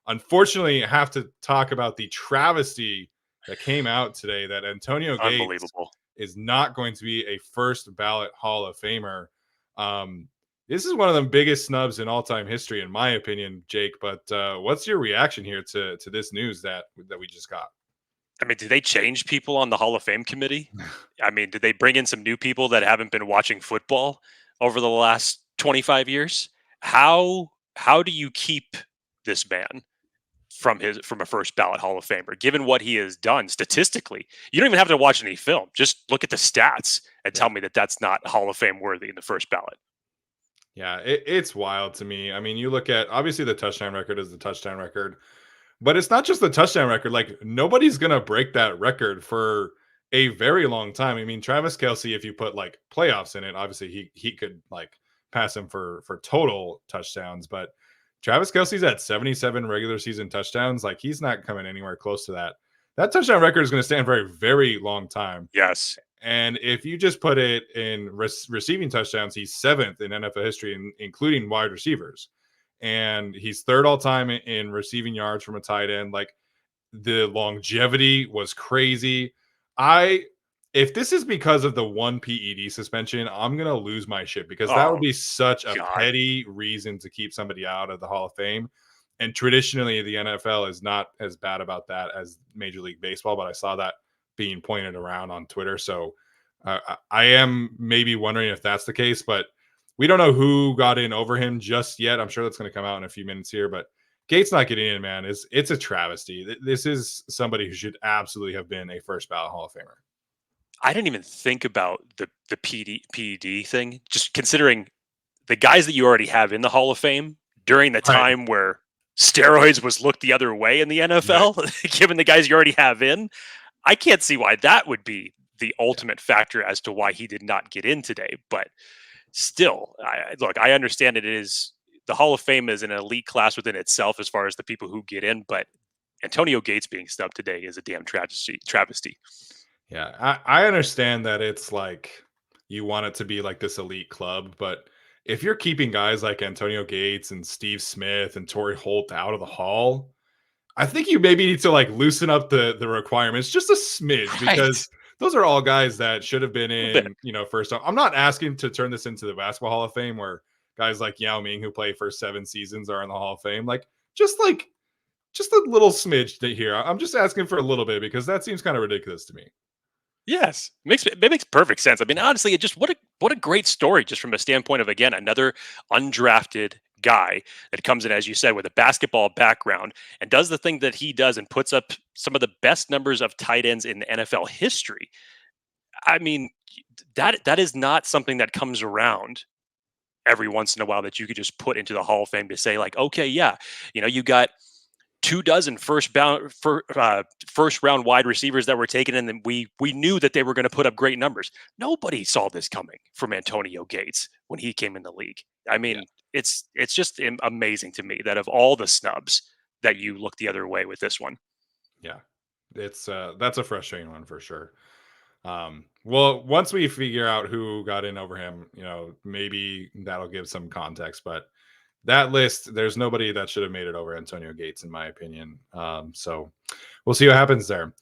unfortunately, I have to talk about the travesty that came out today that Antonio Gates Unbelievable. is not going to be a first ballot Hall of Famer. Um, this is one of the biggest snubs in all-time history, in my opinion, Jake. But what's your reaction here to this news that we just got? I mean, did they change people on the Hall of Fame committee? I mean, did they bring in some new people that haven't been watching football over the last 25 years? How do you keep this man from a first ballot Hall of Famer, given what he has done statistically? You don't even have to watch any film. Just look at the stats and Yeah. tell me that that's not Hall of Fame worthy in the first ballot. Yeah, it's wild to me. I mean, you look at obviously the touchdown record is the touchdown record, but it's not just the touchdown record. Like nobody's gonna break that record for a very long time. I mean, Travis Kelsey, if you put like playoffs in it, obviously he could like pass him for total touchdowns. But Travis Kelsey's at 77 regular season touchdowns. Like he's not coming anywhere close to that. That touchdown record is going to stand for a very long time. Yes. And if you just put it in receiving touchdowns, he's seventh in NFL history, including wide receivers. And he's third all time in receiving yards from a tight end. Like the longevity was crazy. If this is because of the one PED suspension, I'm going to lose my shit because that would Oh be such a God. petty reason to keep somebody out of the Hall of Fame. And traditionally, the NFL is not as bad about that as Major League Baseball, but I saw that being pointed around on Twitter. So I am maybe wondering if that's the case, but we don't know who got in over him just yet. I'm sure that's going to come out in a few minutes here, but Gates not getting in, man, it's a travesty. This is somebody who should absolutely have been a first ballot Hall of Famer. I didn't even think about the PED thing, just considering the guys that you already have in the Hall of Fame during the Right. time where steroids was looked the other way in the NFL, right. Given the guys you already have in, I can't see why that would be the ultimate factor as to why he did not get in today. But still, I understand it is the Hall of Fame is an elite class within itself as far as the people who get in, but Antonio Gates being snubbed today is a damn travesty. Yeah, I understand that it's like you want it to be like this elite club, but if you're keeping guys like Antonio Gates and Steve Smith and Torrey Holt out of the hall, I think you maybe need to like loosen up the requirements just a smidge Right. because those are all guys that should have been A little bit. in, first off. I'm not asking to turn this into the Basketball Hall of Fame where guys like Yao Ming who play for 7 seasons are in the Hall of Fame. Like just a little smidge here. I'm just asking for a little bit because that seems kind of ridiculous to me. Yes, it makes perfect sense. I mean, honestly, it just what a great story, just from a standpoint of, again, another undrafted guy that comes in, as you said, with a basketball background and does the thing that he does and puts up some of the best numbers of tight ends in NFL history. I mean, that is not something that comes around every once in a while that you could just put into the Hall of Fame to say, like, okay, yeah, you got 24 first round wide receivers that were taken, and then we knew that they were going to put up great numbers. Nobody saw this coming from Antonio Gates when he came in the league. I Yeah. mean, it's just amazing to me that of all the snubs that you look the other way with this one. Yeah. It's that's a frustrating one for sure. Well, once we figure out who got in over him, maybe that'll give some context. But that list, there's nobody that should have made it over Antonio Gates, in my opinion. So we'll see what happens there.